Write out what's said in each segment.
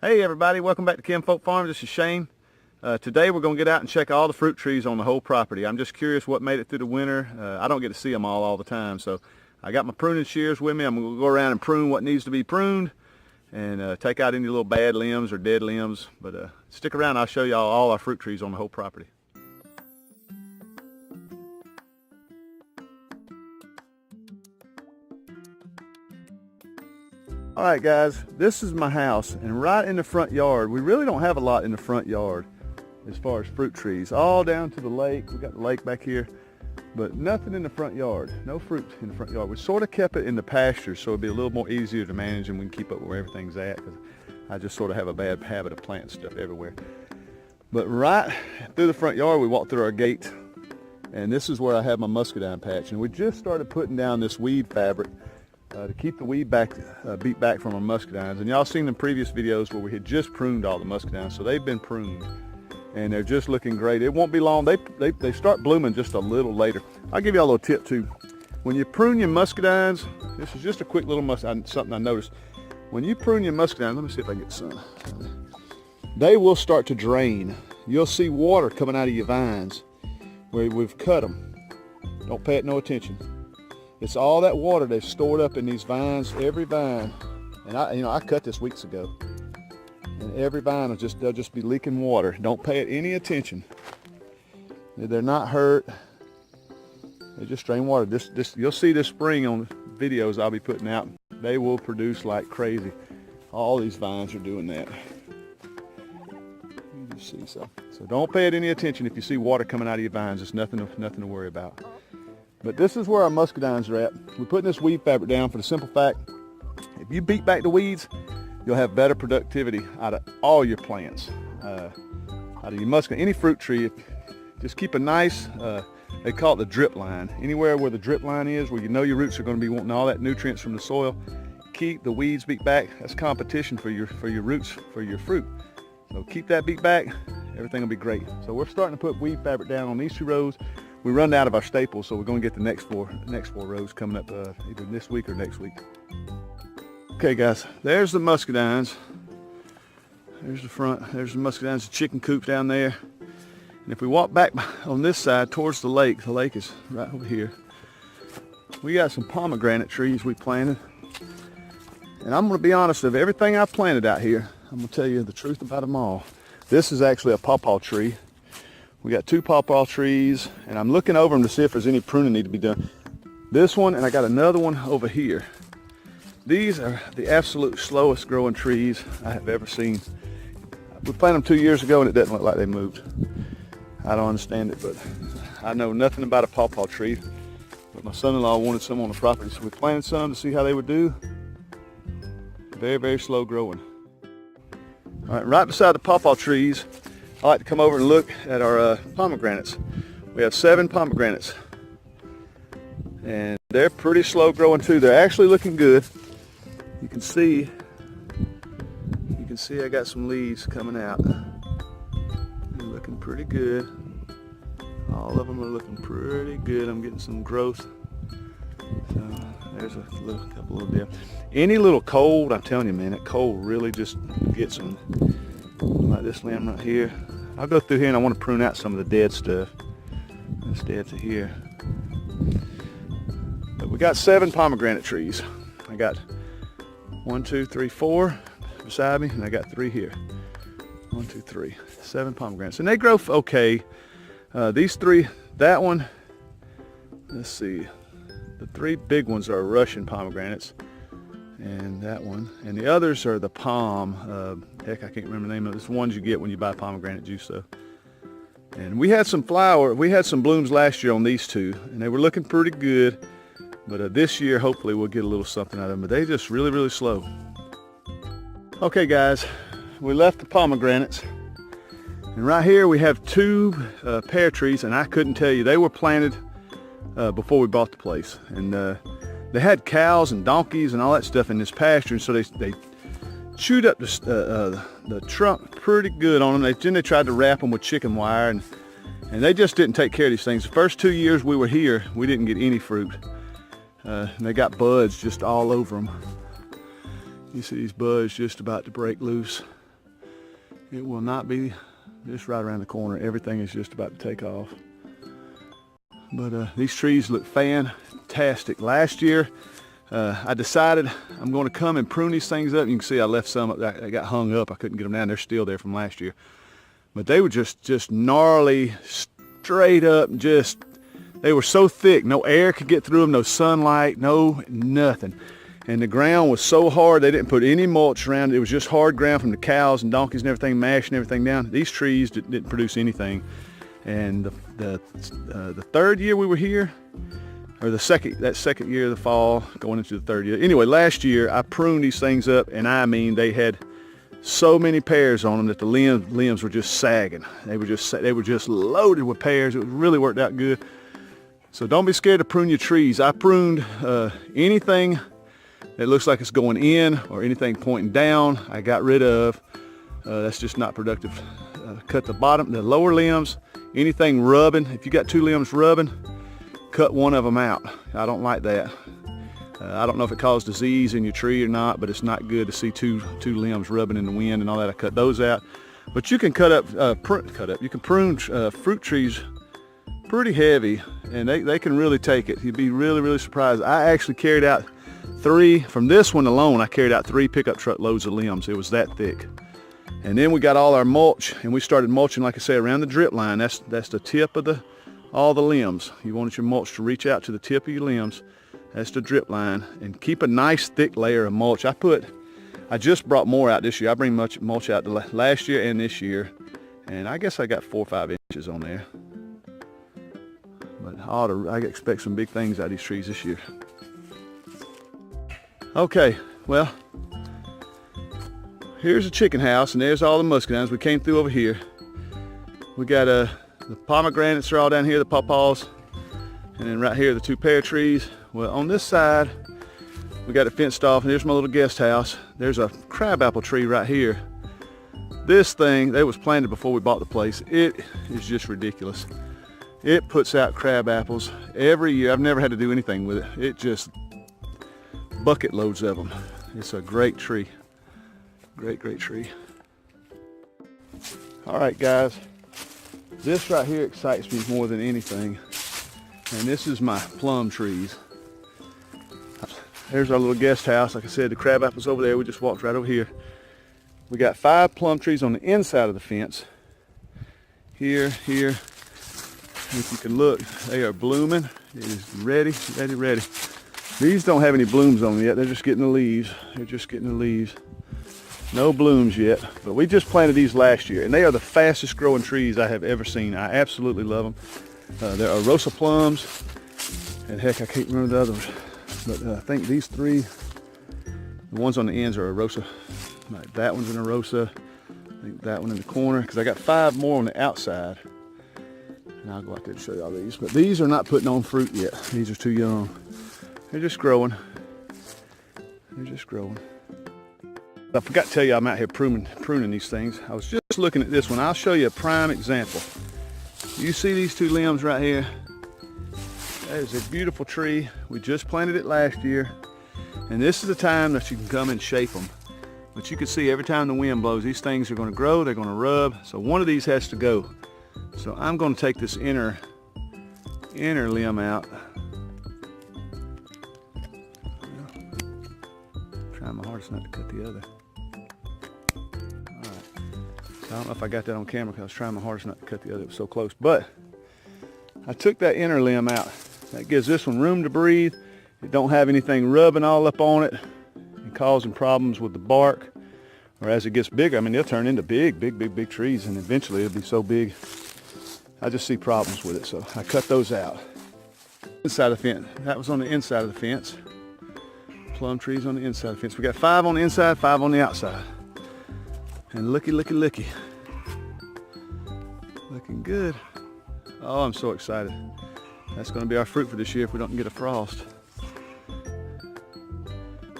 Hey everybody, welcome back to Kinfolk Farms. This is Shane. Today we're going to get out and check all the fruit trees on the whole property. I'm just curious what made it through the winter. I don't get to see them all the time, so I got my pruning shears with me. I'm going to go around and prune what needs to be pruned and take out any little bad limbs or dead limbs. But stick around, I'll show y'all all our fruit trees on the whole property. Alright guys, this is my house, and right in the front yard, we really don't have a lot in the front yard as far as fruit trees. All down to the lake, we got the lake back here, but nothing in the front yard. No fruit in the front yard. We sort of kept it in the pasture so it'd be a little more easier to manage and we can keep up where everything's at, because I just sort of have a bad habit of planting stuff everywhere. But right through the front yard, we walked through our gate, and this is where I have my muscadine patch, and we just started putting down this weed fabric to keep the weed beat back from our muscadines. And y'all seen in previous videos where we had just pruned all the muscadines, so they've been pruned and they're just looking great. It won't be long. They start blooming just a little later. I'll give y'all a little tip too. When you prune your muscadines, this is just a quick little something I noticed. When you prune your muscadines, let me see if I can get some. They will start to drain. You'll see water coming out of your vines where we've cut them. Don't pay it no attention. It's all that water they've stored up in these vines, every vine. And I cut this weeks ago. And every vine they'll just be leaking water. Don't pay it any attention. They're not hurt. They just drain water. You'll see this spring on videos I'll be putting out. They will produce like crazy. All these vines are doing that. You just see so don't pay it any attention if you see water coming out of your vines. It's nothing to worry about. But this is where our muscadines are at. We're putting this weed fabric down for the simple fact, if you beat back the weeds, you'll have better productivity out of all your plants. Out of your muscadine, any fruit tree, just keep a nice, they call it the drip line. Anywhere where the drip line is, where you know your roots are going to be wanting all that nutrients from the soil, keep the weeds beat back. That's competition for your roots, for your fruit. So keep that beat back, everything will be great. So we're starting to put weed fabric down on these 2 rows. We run out of our staples, so we're going to get the next four rows coming up either this week or next week. Okay guys, there's the muscadines. There's the front, there's the muscadines, the chicken coop down there. And if we walk back on this side towards the lake is right over here. We got some pomegranate trees we planted. And I'm going to be honest, of everything I planted out here, I'm going to tell you the truth about them all. This is actually a pawpaw tree. We got 2 pawpaw trees, and I'm looking over them to see if there's any pruning need to be done. This one, and I got another one over here. These are the absolute slowest growing trees I have ever seen. We planted them 2 years ago, and it doesn't look like they moved. I don't understand it, but I know nothing about a pawpaw tree. But my son-in-law wanted some on the property, so we planted some to see how they would do. Very, very slow growing. All right, right beside the pawpaw trees, I like to come over and look at our pomegranates. We have 7 pomegranates, and they're pretty slow growing too. They're actually looking good. You can see I got some leaves coming out. They're looking pretty good. All of them are looking pretty good. I'm getting some growth. So there's a couple of them. Any little cold, I'm telling you, man, that cold really just gets them. Like this limb right here. I'll go through here and I want to prune out some of the dead stuff. That's dead to here. But we got 7 pomegranate trees. I got 1, 2, 3, 4 beside me, and I got 3 here. 1, 2, 3, 7 pomegranates, and they grow okay. These 3, that one. Let's see. The 3 big ones are Russian pomegranates. And that one, and the others are the palm. Heck, I can't remember the name of it. It's the ones you get when you buy pomegranate juice though. And we had some blooms last year on these 2, and they were looking pretty good. But this year, hopefully, we'll get a little something out of them. But they just really, really slow. Okay, guys, we left the pomegranates, and right here we have 2 pear trees, and I couldn't tell you, they were planted before we bought the place, and they had cows and donkeys and all that stuff in this pasture, and so they chewed up the trunk pretty good on them. Then they tried to wrap them with chicken wire, and they just didn't take care of these things. The first 2 years we were here, we didn't get any fruit. And they got buds just all over them. You see these buds just about to break loose. It will not be just right around the corner. Everything is just about to take off. But these trees look fantastic. Last year, I decided I'm going to come and prune these things up. You can see I left some up that got hung up. I couldn't get them down. They're still there from last year. But they were just gnarly, straight up, they were so thick. No air could get through them, no sunlight, no nothing. And the ground was so hard, they didn't put any mulch around it. It was just hard ground from the cows and donkeys and everything, mashing everything down. These trees didn't produce anything. And the third year we were here, or that second year of the fall, going into the third year. Anyway, last year I pruned these things up, and I mean they had so many pears on them that the limbs were just sagging. They were just loaded with pears. It really worked out good. So don't be scared to prune your trees. I pruned anything that looks like it's going in or anything pointing down. I got rid of. That's just not productive. Cut the lower limbs. Anything rubbing. If you got two limbs rubbing, cut one of them out. I don't like that. I don't know if it caused disease in your tree or not, but it's not good to see two limbs rubbing in the wind and all that. I cut those out. But you can you can prune fruit trees pretty heavy, and they can really take it. You'd be really, really surprised. I actually carried out from this one alone, I carried out 3 pickup truck loads of limbs. It was that thick. And then we got all our mulch, and we started mulching, like I say, around the drip line. That's the tip of all the limbs. You want your mulch to reach out to the tip of your limbs. That's the drip line, and keep a nice thick layer of mulch. I just brought more out this year. I bring mulch out last year and this year, and I guess I got 4 or 5 inches on there. But I expect some big things out of these trees this year. Okay, well, here's the chicken house, and there's all the muscadines. We came through over here. We got the pomegranates are all down here, the pawpaws, and then right here the 2 pear trees. Well, on this side, we got it fenced off, and there's my little guest house. There's a crabapple tree right here. This thing, that was planted before we bought the place. It is just ridiculous. It puts out crab apples every year. I've never had to do anything with it. It just bucket loads of them. It's a great tree. Great tree. All right, guys. This right here excites me more than anything. And this is my plum trees. There's our little guest house. Like I said, the crab apples over there. We just walked right over here. We got 5 plum trees on the inside of the fence. Here. If you can look, they are blooming. It is ready. These don't have any blooms on them yet. They're just getting the leaves. No blooms yet, but we just planted these last year, and they are the fastest growing trees I have ever seen. I absolutely love them. They're Arosa plums, and heck, I can't remember the others. But I think these 3, the ones on the ends are Arosa. Like that one's an Arosa. I think that one in the corner, because I got 5 more on the outside. And I'll go out there and show you all these. But these are not putting on fruit yet. These are too young. They're just growing. I forgot to tell you I'm out here pruning these things. I was just looking at this one. I'll show you a prime example. You see these 2 limbs right here? That is a beautiful tree. We just planted it last year. And this is the time that you can come and shape them. But you can see every time the wind blows, these things are going to grow, they're going to rub. So one of these has to go. So I'm going to take this inner limb out. Trying my hardest not to cut the other. Alright. I don't know if I got that on camera because I was trying my hardest not to cut the other. It was so close. But I took that inner limb out. That gives this one room to breathe. It don't have anything rubbing all up on it and causing problems with the bark. Or as it gets bigger, I mean, they'll turn into big trees, and eventually it'll be so big. I just see problems with it, so I cut those out. Inside the fence. That was on the inside of the fence. Plum trees on the inside of the fence. We got 5 on the inside, 5 on the outside. And looky. Looking good. Oh, I'm so excited. That's going to be our fruit for this year if we don't get a frost.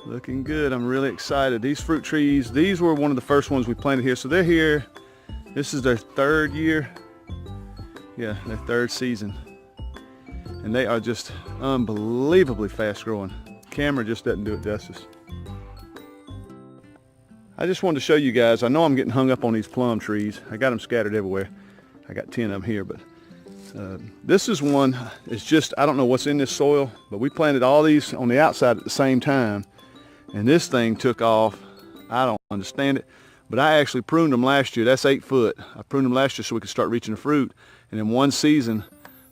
Looking good. I'm really excited. These fruit trees, these were one of the first ones we planted here. So they're here. This is their 3rd year. Yeah, their 3rd season. And they are just unbelievably fast growing. Camera just doesn't do it justice. I just wanted to show you guys. I know I'm getting hung up on these plum trees. I got them scattered everywhere. I got 10 of them here, but this is one. It's just, I don't know what's in this soil, but we planted all these on the outside at the same time, and this thing took off. I don't understand it, but I actually pruned them last year. That's 8 foot. I pruned them last year so we could start reaching the fruit, and in one season,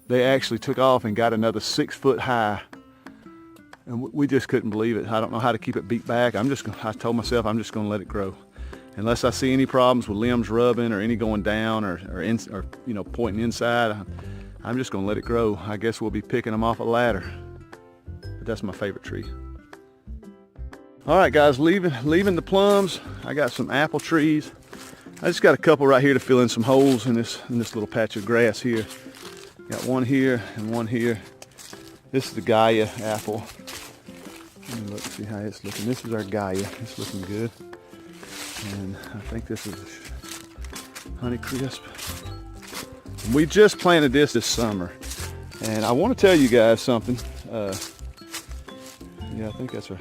they actually took off and got another 6 foot high. And we just couldn't believe it. I don't know how to keep it beat back. I told myself I'm just gonna let it grow. Unless I see any problems with limbs rubbing or any going down or you know, pointing inside, I'm just gonna let it grow. I guess we'll be picking them off a ladder. But that's my favorite tree. All right, guys, leaving the plums. I got some apple trees. I just got a couple right here to fill in some holes in this little patch of grass here. Got one here and one here. This is the Gaia apple. Let me look and see how it's looking. This is our Gaia. It's looking good. And I think this is Honeycrisp. And we just planted this summer. And I want to tell you guys something. Yeah, I think that's our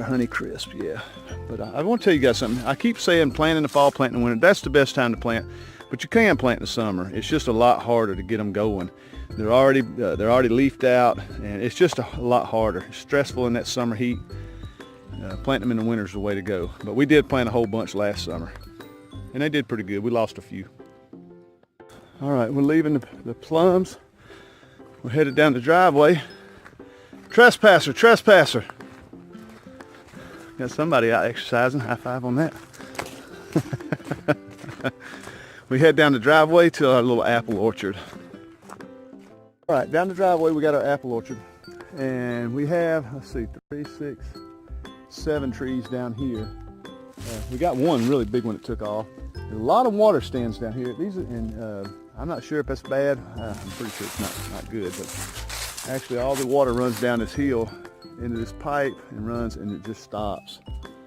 Honeycrisp, yeah. But I want to tell you guys something. I keep saying plant in the fall, plant in the winter. That's the best time to plant. But you can plant in the summer. It's just a lot harder to get them going. They're already leafed out, and it's just a lot harder. It's stressful in that summer heat. Planting them in the winter is the way to go. But we did plant a whole bunch last summer, and they did pretty good. We lost a few. All right, we're leaving the plums. We're headed down the driveway. Trespasser, trespasser. Got somebody out exercising. High five on that. We head down the driveway to our little apple orchard. All right, down the driveway we got our apple orchard, and we have, let's see, 3, 6, 7 trees down here. We got one really big one that took off. There's a lot of water stands down here. These are, and I'm not sure if that's bad. I'm pretty sure it's not good, but actually all the water runs down this hill into this pipe and runs, and it just stops.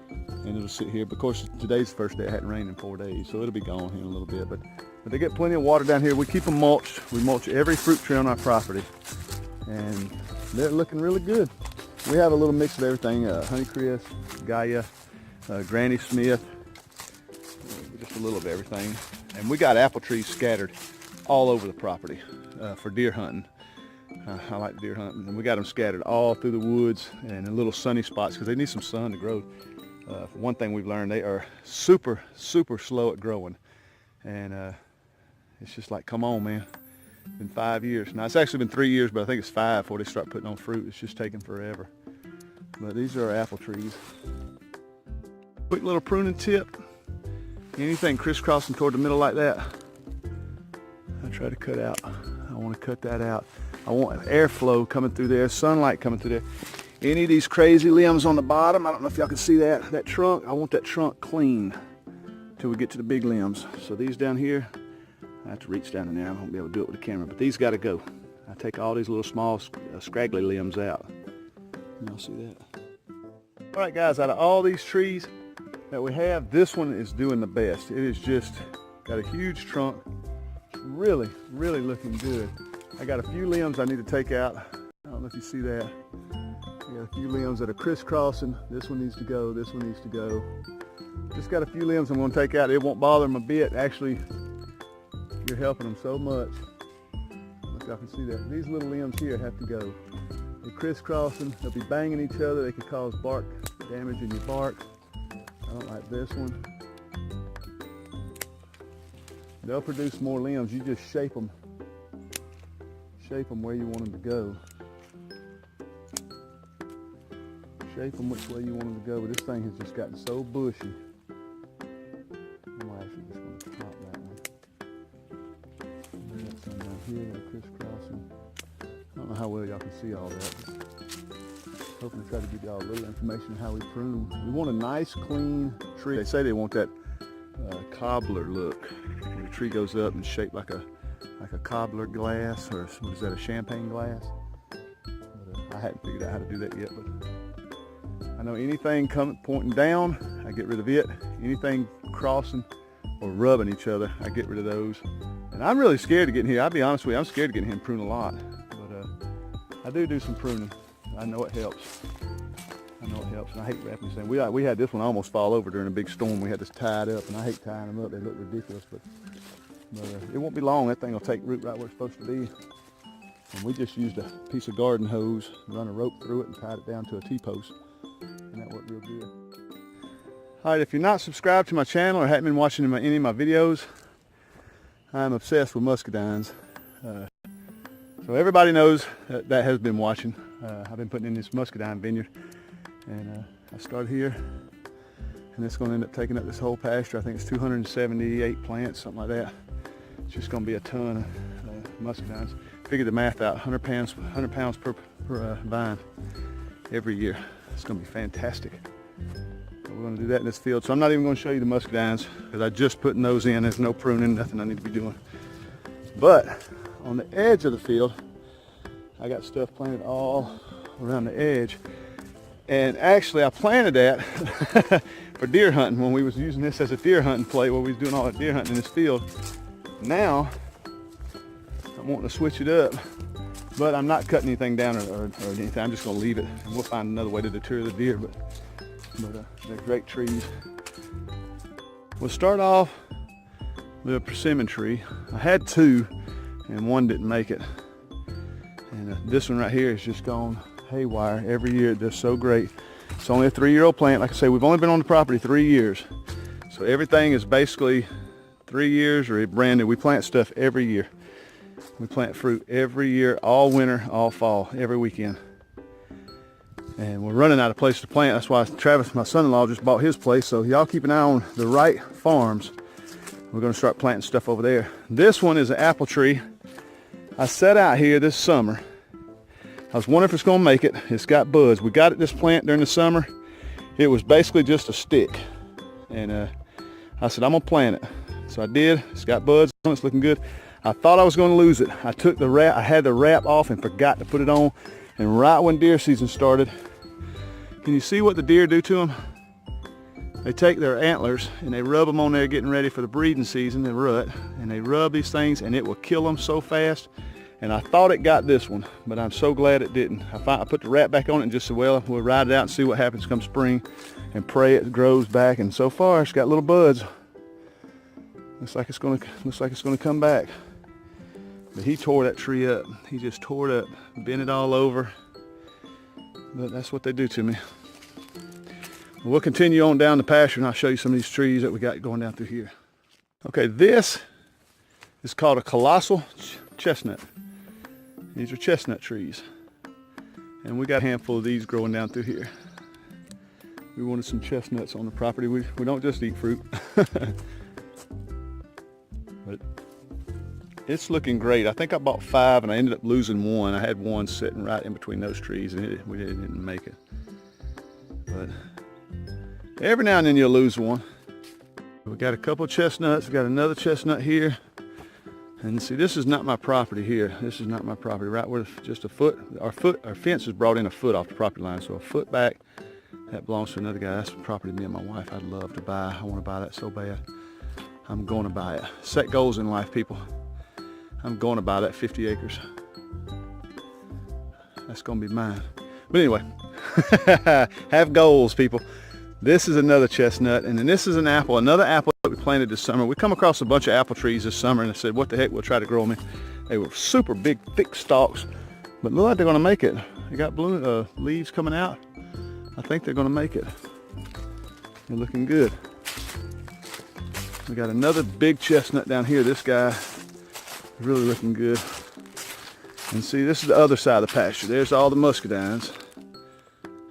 And it'll sit here. But of course, today's the first day. It hadn't rained in 4 days, so it'll be gone here in a little bit. But they get plenty of water down here. We keep them mulched. We mulch every fruit tree on our property, and they're looking really good. We have a little mix of everything: Honeycrisp, Gaia, Granny Smith, just a little of everything. And we got apple trees scattered all over the property for deer hunting. I like deer hunting, and we got them scattered all through the woods and in little sunny spots because they need some sun to grow. One thing we've learned, they are super slow at growing, and it's just like, come on, man. It's been 5 years. Now it's actually been 3 years, but I think it's 5 before they start putting on fruit. It's just taking forever. But these are our apple trees. Quick little pruning tip. Anything crisscrossing toward the middle like that, I try to cut out. I want to cut that out. I want airflow coming through there, sunlight coming through there. Any of these crazy limbs on the bottom, I don't know if y'all can see that trunk, I want that trunk clean till we get to the big limbs. So these down here, I have to reach down in there. I won't be able to do it with the camera, but these got to go. I take all these little small scraggly limbs out. Y'all see that? All right, guys, out of all these trees that we have, this one is doing the best. It is just got a huge trunk. It's really looking good. I got a few limbs I need to take out. I don't know if you see that. I got a few limbs that are crisscrossing. This one needs to go, this one needs to go. Just got a few limbs I'm gonna take out. It won't bother them a bit. Actually, you're helping them so much. I don't know if y'all can see that. These little limbs here have to go. They're crisscrossing, they'll be banging each other. They could cause bark damage in your bark. I don't like this one. They'll produce more limbs. You just shape them where you want them to go. Shape them which way you want them to go, but this thing has just gotten so bushy. I'm actually just going to top that one. We got some down here that are crisscrossing. I don't know how well y'all can see all that, but hoping to try to give y'all a little information on how we prune. We want a nice, clean tree. They say they want that cobbler look, where the tree goes up and shaped like a cobbler glass, or what is that, a champagne glass? But, I hadn't figured out how to do that yet, but I know anything pointing down, I get rid of it. Anything crossing or rubbing each other, I get rid of those. And I'm really scared to get in here. I'll be honest with you, I'm scared to get in here and prune a lot. But I do some pruning. I know it helps. I know it helps, and I hate wrapping these things. We had this one almost fall over during a big storm. We had this tied up, and I hate tying them up. They look ridiculous, but it won't be long. That thing will take root right where it's supposed to be. And we just used a piece of garden hose, run a rope through it, and tied it down to a T-post, and that worked real good. All right, if you're not subscribed to my channel or haven't been watching any of my videos, I'm obsessed with muscadines. So everybody knows that has been watching. I've been putting in this muscadine vineyard, and I started here, and it's going to end up taking up this whole pasture. I think it's 278 plants, something like that. It's just going to be a ton of muscadines. Figure the math out: 100 pounds per vine every year. It's going to be fantastic. We're going to do that in this field. So I'm not even going to show you the muscadines because I just putting those in. There's no pruning, nothing I need to be doing. But on the edge of the field, I got stuff planted all around the edge. And actually I planted that for deer hunting when we was using this as a deer hunting plate, where we was doing all that deer hunting in this field. Now I'm wanting to switch it up, but I'm not cutting anything down or anything. I'm just going to leave it, and we'll find another way to deter the deer. But they're great trees. We'll start off with a persimmon tree. I had two, and one didn't make it. And this one right here has just gone haywire every year. They're so great. It's only a 3-year-old plant. Like I say, we've only been on the property 3 years. So everything is basically 3 years or brand new. We plant stuff every year. We plant fruit every year, all winter, all fall, every weekend. And we're running out of place to plant. That's why Travis, my son-in-law, just bought his place. So y'all keep an eye on the right farms. We're going to start planting stuff over there. This one is an apple tree. I set out here this summer. I was wondering if it's going to make it. It's got buds. We got it, this plant, during the summer. It was basically just a stick. And I said, I'm going to plant it. So I did. It's got buds on it. It's looking good. I thought I was going to lose it. I took the wrap. I had the wrap off and forgot to put it on. And right when deer season started, can you see what the deer do to them? They take their antlers and they rub them on there getting ready for the breeding season, the rut, and they rub these things and it will kill them so fast. And I thought it got this one, but I'm so glad it didn't. I put the wrap back on it and just said, well, we'll ride it out and see what happens come spring and pray it grows back. And so far it's got little buds. Looks like it's gonna come back. But he tore that tree up. He just tore it up, bent it all over. But that's what they do to me. We'll continue on down the pasture and I'll show you some of these trees that we got going down through here. Okay, this is called a colossal chestnut. These are chestnut trees. And we got a handful of these growing down through here. We wanted some chestnuts on the property. We don't just eat fruit. But it's looking great. I think I bought 5 and I ended up losing one. I had one sitting right in between those trees and we didn't make it. But every now and then you'll lose one. We got a couple of chestnuts. We got another chestnut here. And see, this is not my property here. This is not my property. Right where just a foot. Our fence is brought in a foot off the property line. So a foot back, that belongs to another guy. That's the property me and my wife I'd love to buy. I want to buy that so bad. I'm going to buy it. Set goals in life, people. I'm going to buy that 50 acres. That's going to be mine. But anyway, have goals, people. This is another chestnut, and then this is an apple, another apple that we planted this summer. We come across a bunch of apple trees this summer, and I said, what the heck, we'll try to grow them in. They were super big, thick stalks, but look like they're going to make it. They got blue leaves coming out. I think they're going to make it. They're looking good. We got another big chestnut down here. This guy really looking good. And see, this is the other side of the pasture. There's all the muscadines.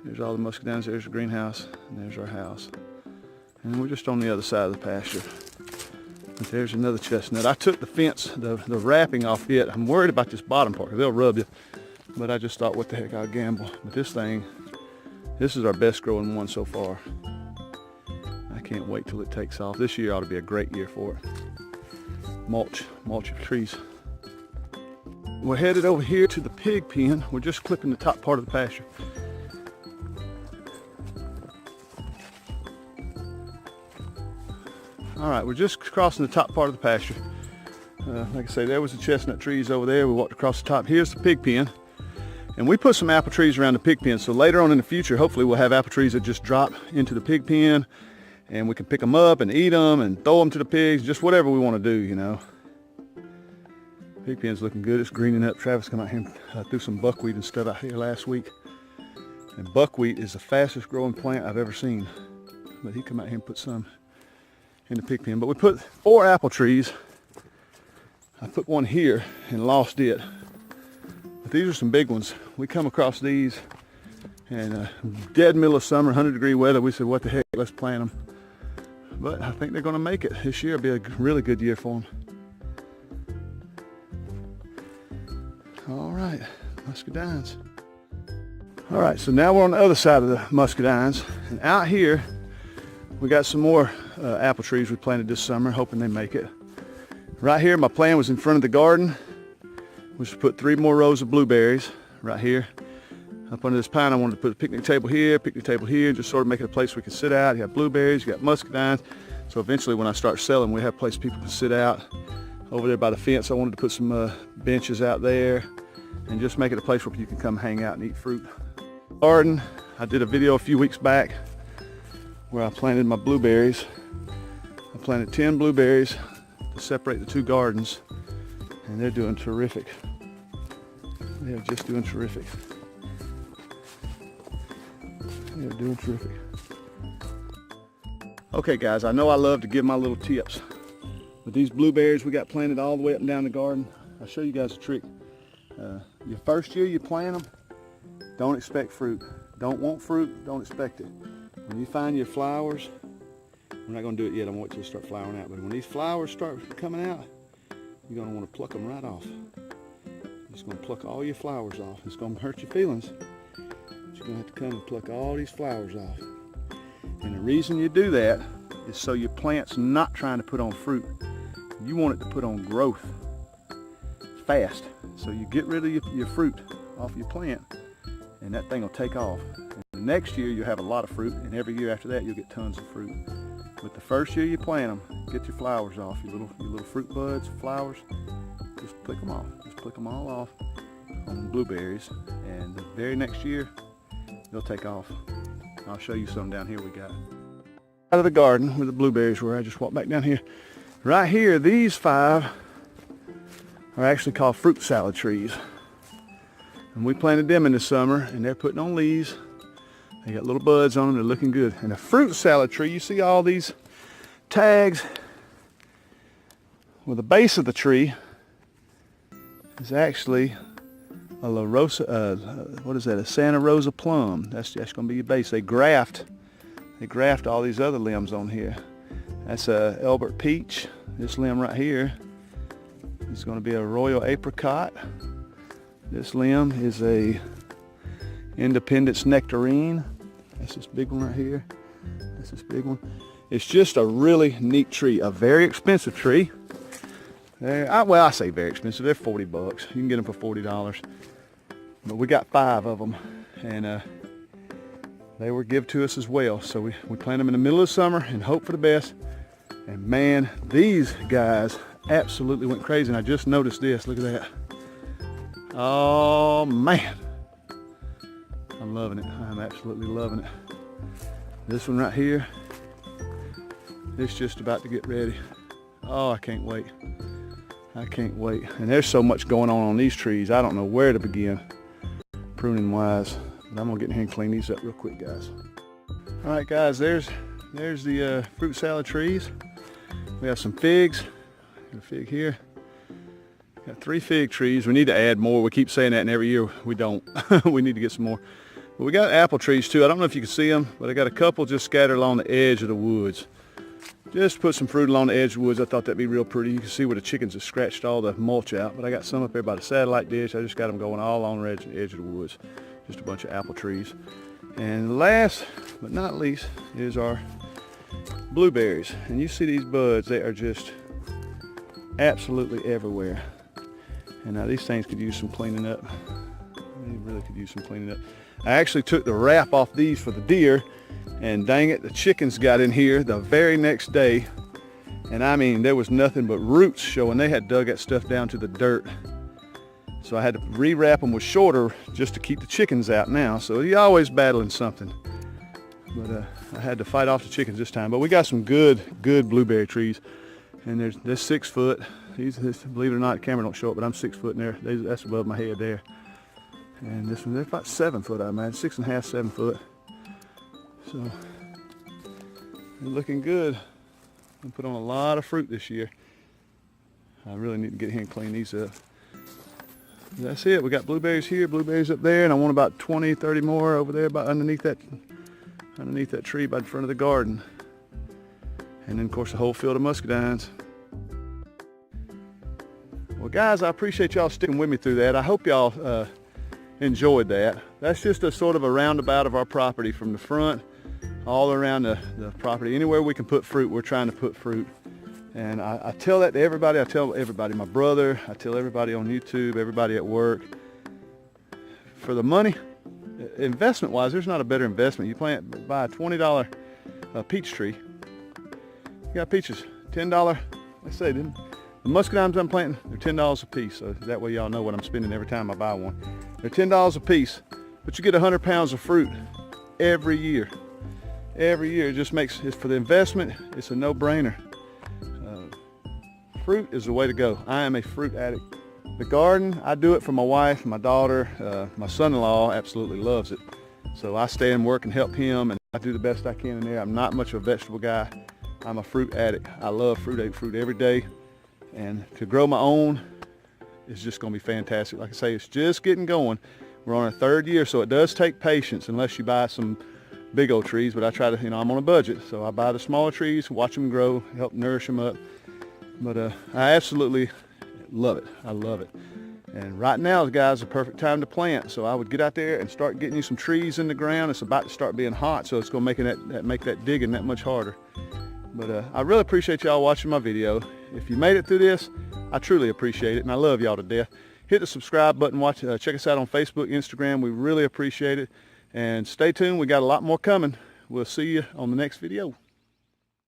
There's all the muscadines. There's the greenhouse, and there's our house. And we're just on the other side of the pasture. But there's another chestnut. I took the fence, the wrapping off it. I'm worried about this bottom part, 'cause they'll rub you. But I just thought, what the heck, I'll gamble. But this thing, this is our best growing one so far. I can't wait till it takes off. This year ought to be a great year for it. Mulch your trees. We're headed over here to the pig pen. We're just clipping the top part of the pasture. All right, we're just crossing the top part of the pasture. Like I say, there was the chestnut trees over there. We walked across the top. Here's the pig pen. And we put some apple trees around the pig pen, so later on in the future, hopefully we'll have apple trees that just drop into the pig pen, and we can pick them up and eat them and throw them to the pigs, just whatever we want to do, you know. Pig pen's looking good. It's greening up. Travis come out here and threw some buckwheat and stuff out here last week. And buckwheat is the fastest growing plant I've ever seen. But he come out here and put some in the pig pen. But we put 4 apple trees. I put one here and lost it. But these are some big ones. We come across these and dead middle of summer, 100-degree weather. We said, what the heck, let's plant them. But I think they're going to make it. This year will be a really good year for them. All right, muscadines. All right, so now we're on the other side of the muscadines. And out here, we got some more apple trees we planted this summer, hoping they make it. Right here, my plan was in front of the garden, was to put 3 more rows of blueberries right here. Up under this pine, I wanted to put a picnic table here, just sort of make it a place we could sit out. You have blueberries, you got muscadines. So eventually when I start selling, we have a place people can sit out. Over there by the fence, I wanted to put some benches out there and just make it a place where you can come hang out and eat fruit. Garden, I did a video a few weeks back where I planted my blueberries. I planted 10 blueberries to separate the 2 gardens, and they're doing terrific. They're just doing terrific. They're doing terrific. Okay guys, I know I love to give my little tips, but these blueberries we got planted all the way up and down the garden. I'll show you guys a trick. Your first year you plant them, don't expect fruit. Don't want fruit, don't expect it. When you find your flowers, we're not going to do it yet, I'm going to wait till they start flowering out, but when these flowers start coming out, you're going to want to pluck them right off. You're just going to pluck all your flowers off. It's going to hurt your feelings, but you're going to have to come and pluck all these flowers off. And the reason you do that is so your plant's not trying to put on fruit. You want it to put on growth fast. So you get rid of your fruit off your plant, and that thing will take off. And the next year you'll have a lot of fruit, and every year after that you'll get tons of fruit. But the first year you plant them, get your flowers off, your little fruit buds, flowers, just pick them off. Just pick them all off on blueberries, and the very next year they'll take off. I'll show you some down here we got. Out of the garden where the blueberries were, I just walked back down here. Right here, these 5 are actually called fruit salad trees. And we planted them in the summer, and they're putting on leaves. They got little buds on them, they're looking good. And a fruit salad tree, you see all these tags. Well, the base of the tree is actually a La Rosa, what is that? A Santa Rosa plum. That's going to be your base. They graft all these other limbs on here. That's a Elbert peach. This limb right here is going to be a royal apricot. This limb is a Independence nectarine. That's this big one right here. That's this big one. It's just a really neat tree. A very expensive tree. Well, I say very expensive. They're $40. You can get them for $40. But we got 5 of them, and they were given to us as well. So we plant them in the middle of the summer and hope for the best. And man, these guys absolutely went crazy. And I just noticed this. Look at that. Oh man, I'm loving it. I'm absolutely loving it. This one right here, it's just about to get ready. Oh, I can't wait. I can't wait. And there's so much going on these trees. I don't know where to begin pruning wise. But I'm gonna get in here and clean these up real quick, guys. All right, guys, there's the fruit salad trees. We have some figs. Got a fig here. Got 3 fig trees. We need to add more. We keep saying that, and every year we don't. We need to get some more. But we got apple trees too. I don't know if you can see them, but I got a couple just scattered along the edge of the woods. Just put some fruit along the edge of the woods. I thought that'd be real pretty. You can see where the chickens have scratched all the mulch out. But I got some up there by the satellite dish. I just got them going all along the edge of the woods. Just a bunch of apple trees. And last but not least is our blueberries. And you see these buds, they are just absolutely everywhere. And now these things could use some cleaning up. They really could use some cleaning up. I actually took the wrap off these for the deer, and dang it, the chickens got in here the very next day. And I mean, there was nothing but roots showing. They had dug that stuff down to the dirt. So I had to rewrap them with shorter just to keep the chickens out now. So you're always battling something. But I had to fight off the chickens this time. But we got some good blueberry trees. And they're 6 foot. Believe it or not, the camera don't show it, but I'm 6 foot in there. That's above my head there. And this one, they're about 7 foot, I imagine. 6.5, 7 foot. So they're looking good. I put on a lot of fruit this year. I really need to get here and clean these up. That's it. We got blueberries here, blueberries up there, and I want about 20, 30 more over there about underneath that tree by the front of the garden. And then of course the whole field of muscadines. Well guys, I appreciate y'all sticking with me through that. I hope y'all enjoyed that. That's just a sort of a roundabout of our property from the front all around the property. Anywhere we can put fruit, we're trying to put fruit. And I tell that to everybody. I tell everybody, my brother, I tell everybody on YouTube, everybody at work. For the money, investment wise, there's not a better investment. You buy a $20 peach tree. You got peaches, $10. Let's say the muscadines I'm planting, they're $10 a piece. So that way y'all know what I'm spending every time I buy one. They're $10 a piece, but you get 100 pounds of fruit every year. Every year, it just makes it for the investment. It's a no-brainer. Fruit is the way to go. I am a fruit addict. The garden, I do it for my wife, my daughter, my son-in-law absolutely loves it. So I stay and work and help him, and I do the best I can in there. I'm not much of a vegetable guy. I'm a fruit addict. I love fruit, I eat fruit every day. And to grow my own is just gonna be fantastic. Like I say, it's just getting going. We're on our 3rd year, so it does take patience unless you buy some big old trees, but I try to, I'm on a budget. So I buy the smaller trees, watch them grow, help nourish them up. But I absolutely love it. I love it. And right now, guys, is the perfect time to plant. So I would get out there and start getting you some trees in the ground. It's about to start being hot, so it's going to make that digging that much harder. But I really appreciate y'all watching my video. If you made it through this, I truly appreciate it, and I love y'all to death. Hit the subscribe button. Check us out on Facebook, Instagram. We really appreciate it. And stay tuned. We got a lot more coming. We'll see you on the next video.